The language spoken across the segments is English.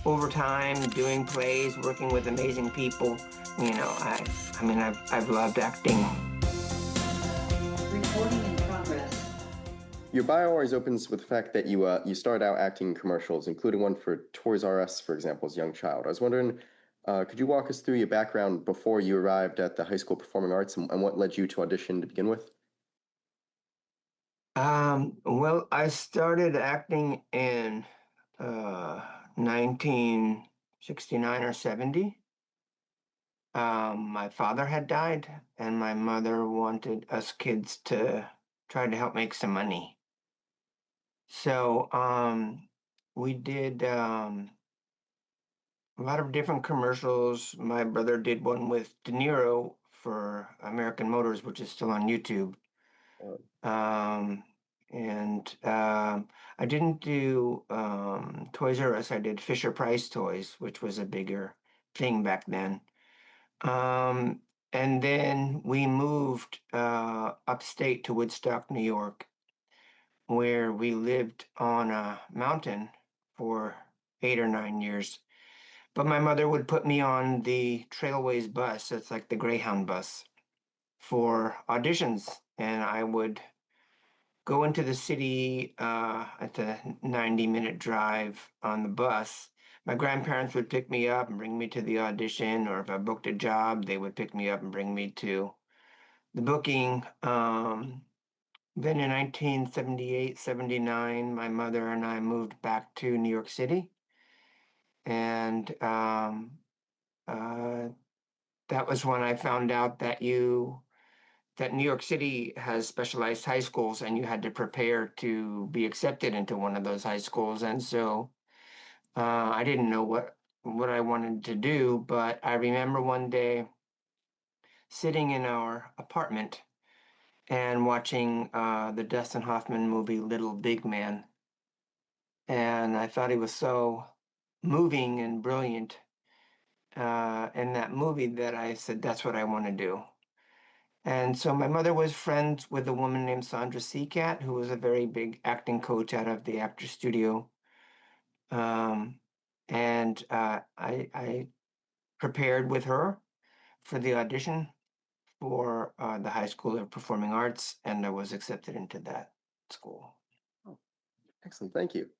over time, doing plays, working with amazing people, I've loved acting. Recording in progress. Your bio always opens with the fact that you started out acting in commercials, including one for Toys R Us, for example, as a young child. I was wondering, could you walk us through your background before you arrived at the High School Performing Arts and what led you to audition to begin with? Well, I started acting in 1969 or 70. My father had died, and my mother wanted us kids to try to help make some money. So we did a lot of different commercials. My brother did one with De Niro for American Motors, which is still on YouTube. Um, and I didn't do Toys R Us. I did Fisher Price Toys, which was a bigger thing back then. Um, and then we moved upstate to Woodstock, New York, where we lived on a mountain for 8 or 9 years. But my mother would put me on the Trailways bus. It's like the Greyhound bus for auditions, and I would go into the city at the 90-minute drive on the bus. My grandparents would pick me up and bring me to the audition, or if I booked a job, they would pick me up and bring me to the booking. Then in 1978, 79, my mother and I moved back to New York City. And uh, that was when I found out that New York City has specialized high schools and you had to prepare to be accepted into one of those high schools. And so I didn't know what I wanted to do, but I remember one day sitting in our apartment and watching the Dustin Hoffman movie Little Big Man. And I thought he was so moving and brilliant in that movie that I said, that's what I want to do. And so my mother was friends with a woman named Sandra Seacat, who was a very big acting coach out of the Actors Studio. Um, and I prepared with her for the audition for the High School of Performing Arts, and I was accepted into that school. Oh, excellent, thank you.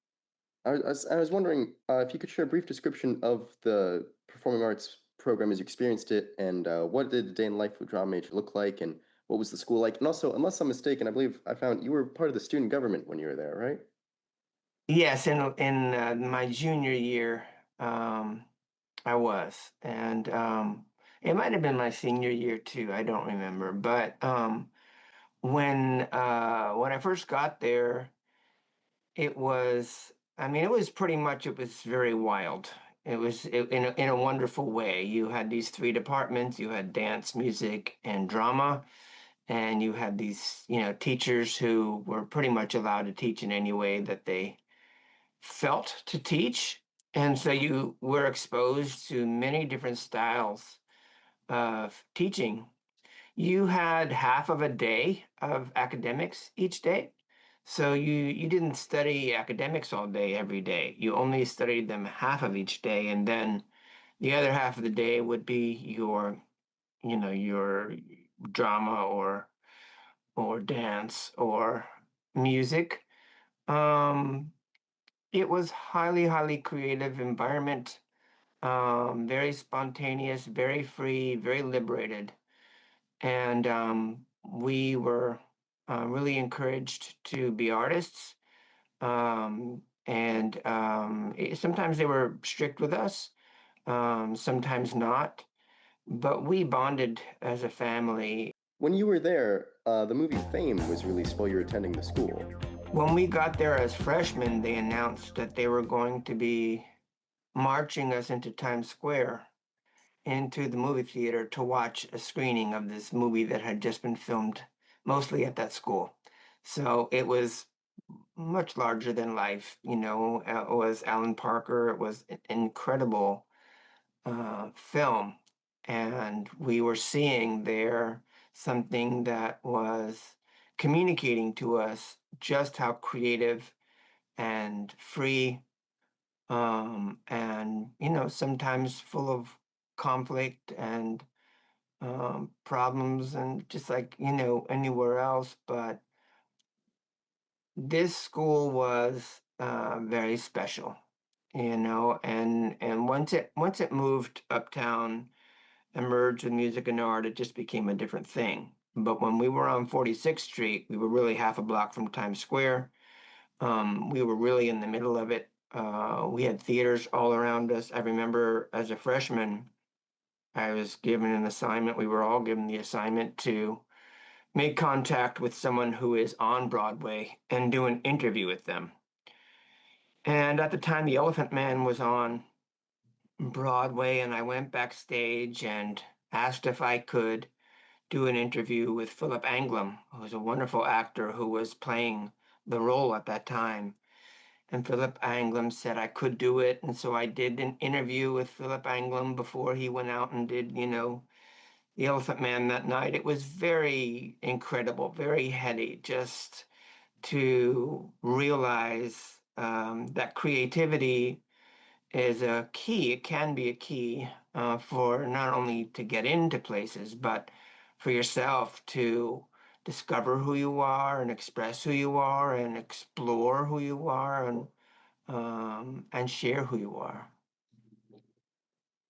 I was wondering if you could share a brief description of the performing arts program as you experienced it, and what did a day in life with drama major look like, and what was the school like? And also, unless I'm mistaken, I believe I found you were part of the student government when you were there, right? Yes, in my junior year, um, I was, and it might have been my senior year too. I don't remember, but when I first got there, it was, I mean, it was pretty much, it was very wild. It was in a wonderful way. You had these three departments. You had dance, music, and drama, and you had these, teachers who were pretty much allowed to teach in any way that they felt to teach. And so you were exposed to many different styles of teaching. You had half of a day of academics each day. So you didn't study academics all day every day. You only studied them half of each day, and then the other half of the day would be your drama or dance or music. Um, it was highly, highly creative environment, very spontaneous, very free, very liberated. And we were really encouraged to be artists. Sometimes they were strict with us, sometimes not, but we bonded as a family. When you were there, the movie Fame was released while you were attending the school. When we got there as freshmen, they announced that they were going to be marching us into Times Square into the movie theater to watch a screening of this movie that had just been filmed mostly at that school. So it was much larger than life, it was Alan Parker. It was an incredible film. And we were seeing there something that was communicating to us just how creative and free and sometimes full of conflict and problems, and just like anywhere else. But this school was very special, and once it moved uptown and merged with music and art, it just became a different thing. But when we were on 46th Street, we were really half a block from Times Square. We were really in the middle of it. We had theaters all around us. I remember as a freshman, I was given an assignment. We were all given the assignment to make contact with someone who is on Broadway and do an interview with them. And at the time, The Elephant Man was on Broadway, and I went backstage and asked if I could do an interview with Philip Anglem, who was a wonderful actor who was playing the role at that time. And Philip Anglem said I could do it. And so I did an interview with Philip Anglem before he went out and did, The Elephant Man that night. It was very incredible, very heady, just to realize that creativity is a key. It can be a key for not only to get into places, but for yourself to discover who you are and express who you are and explore who you are and share who you are.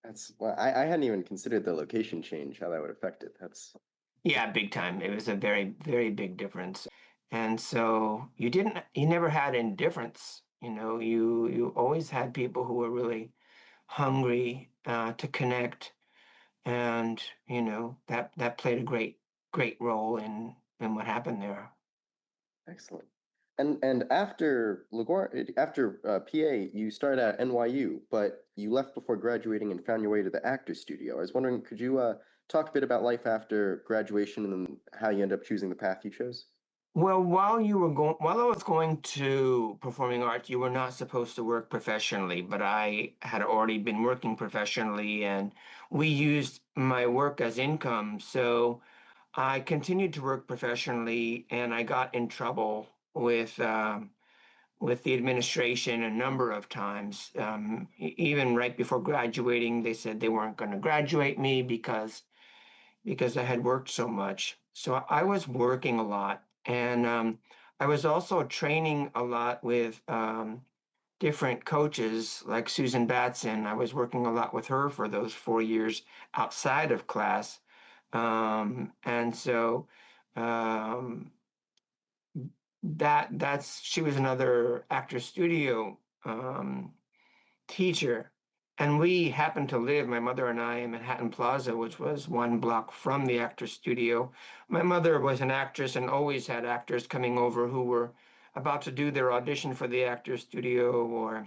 That's well, I hadn't even considered the location change, how that would affect it. That's Yeah, big time. It was a very, very big difference. And so you never had indifference. You always had people who were really hungry to connect, and that played a great role in what happened there. excellent. And after LaGuardia, after PA, you started at NYU, but you left before graduating and found your way to the Actors Studio. I was wondering, could you talk a bit about life after graduation and how you ended up choosing the path you chose? Well, while I was going to performing arts, you were not supposed to work professionally, but I had already been working professionally, and we used my work as income. So I continued to work professionally, and I got in trouble with the administration a number of times. Even right before graduating, they said they weren't going to graduate me because I had worked so much. So I was working a lot, and I was also training a lot with different coaches like Susan Batson. I was working a lot with her for those 4 years outside of class. And so um, that's she was another actor studio teacher, and we happened to live, my mother and I, in Manhattan Plaza, which was 1 block from the actor studio. My mother was an actress and always had actors coming over who were about to do their audition for the actor studio or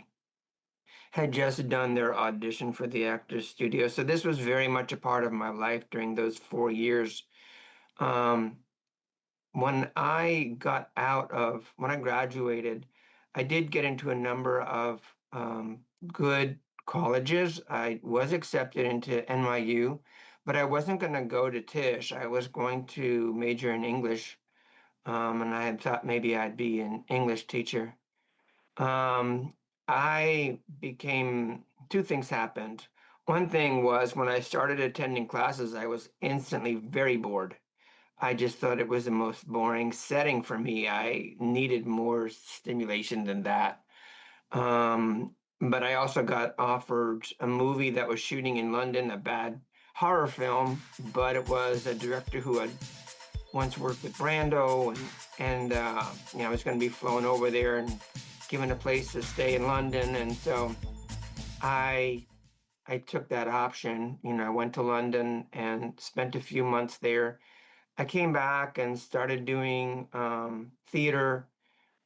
had just done their audition for the actor studio. So this was very much a part of my life during those 4 years. Um, when I graduated, I did get into a number of good colleges. I was accepted into NYU, but I wasn't going to go to Tisch. I was going to major in English, and I had thought maybe I'd be an English teacher. Um, I became Two things happened. One thing was when I started attending classes, I was instantly very bored. I just thought it was the most boring setting for me. I needed more stimulation than that. But I also got offered a movie that was shooting in London, a bad horror film, but it was a director who had once worked with Brando, and I was going to be flown over there and given a place to stay in London, and so I I took that option. I went to London and spent a few months there. I came back and started doing theater.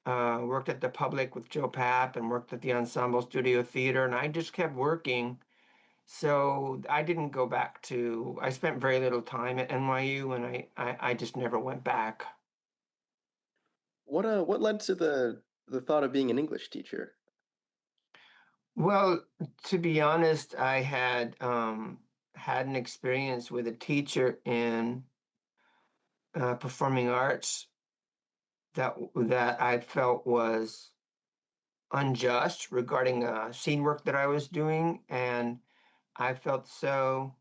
Worked at the Public with Joe Papp and worked at the Ensemble Studio Theater, and I just kept working. So I didn't go back to. I spent very little time at NYU, and I just never went back. What led to the thought of being an English teacher? Well, to be honest, I had an experience with a teacher in performing arts that I felt was unjust regarding scene work that I was doing, and I felt so.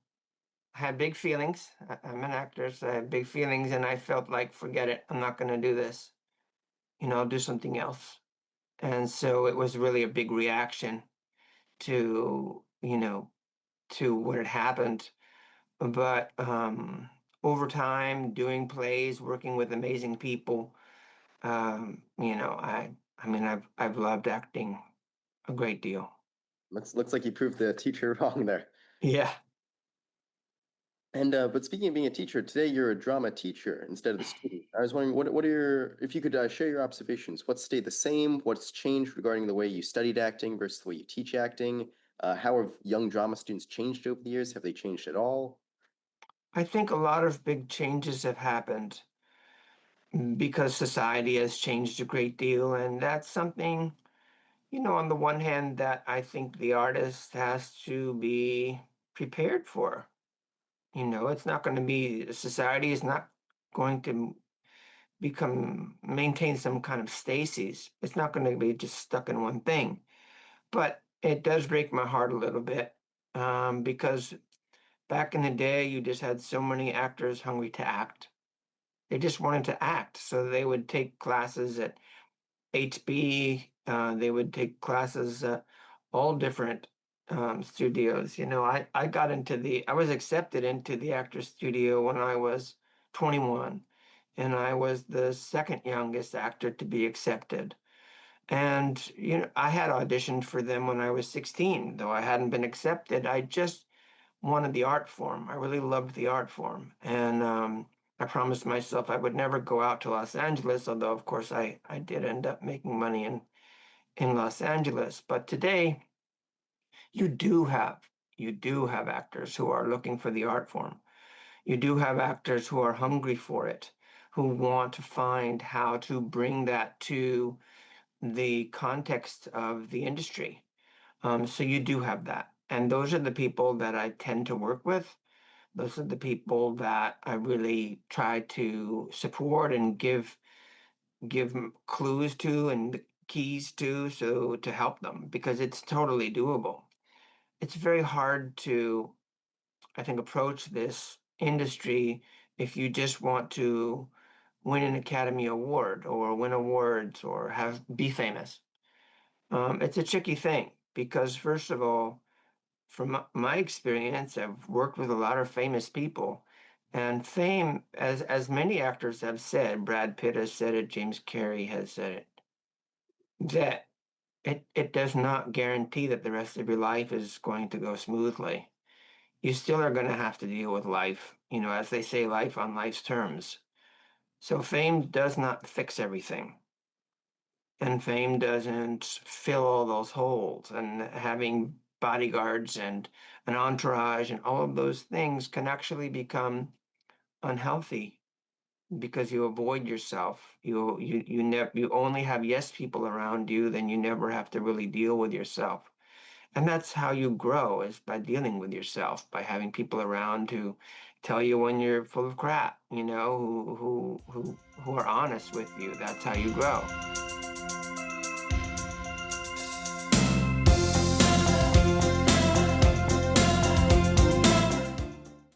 I had big feelings. I'm an actor, so I had big feelings, and I felt like, forget it, I'm not going to do this. I'll do something else. And so it was really a big reaction to, to what had happened. But over time, doing plays, working with amazing people, I mean, I've loved acting a great deal. Looks like you proved the teacher wrong there. Yeah. And but speaking of being a teacher, today you're a drama teacher instead of the student. I was wondering what are your if you could share your observations. What stayed the same? What's changed regarding the way you studied acting versus the way you teach acting? How have young drama students changed over the years? Have they changed at all? I think a lot of big changes have happened because society has changed a great deal. And that's something, on the one hand, that I think the artist has to be prepared for. It's not going to be, society is not going to maintain some kind of stasis. It's not going to be just stuck in one thing. But it does break my heart a little bit because back in the day, you just had so many actors hungry to act. They just wanted to act. So they would take classes at HB, they would take classes at all different studios. I was accepted into the actor's studio when I was 21, and I was the second youngest actor to be accepted. And, I had auditioned for them when I was 16, though I hadn't been accepted. I just wanted the art form. I really loved the art form. And I promised myself I would never go out to Los Angeles, although, of course, I did end up making money in Los Angeles. But today, you do have you do have actors who are looking for the art form. You do have actors who are hungry for it, who want to find how to bring that to the context of the industry. So you do have that. And those are the people that I tend to work with. Those are the people that I really try to support and give clues to and the keys to, so to help them, because it's totally doable. It's very hard to, I think, approach this industry if you just want to win an Academy Award or win awards or have be famous. It's a tricky thing because, first of all, from my experience, I've worked with a lot of famous people, and fame, as many actors have said, Brad Pitt has said it, James Carrey has said it, that it does not guarantee that the rest of your life is going to go smoothly. You still are going to have to deal with life, as they say, life on life's terms. So fame does not fix everything. And fame doesn't fill all those holes. And having bodyguards and an entourage and all of those things can actually become unhealthy because you avoid yourself. You only have yes people around you, then you never have to really deal with yourself. And that's how you grow, is by dealing with yourself, by having people around who tell you when you're full of crap, who are honest with you. That's how you grow.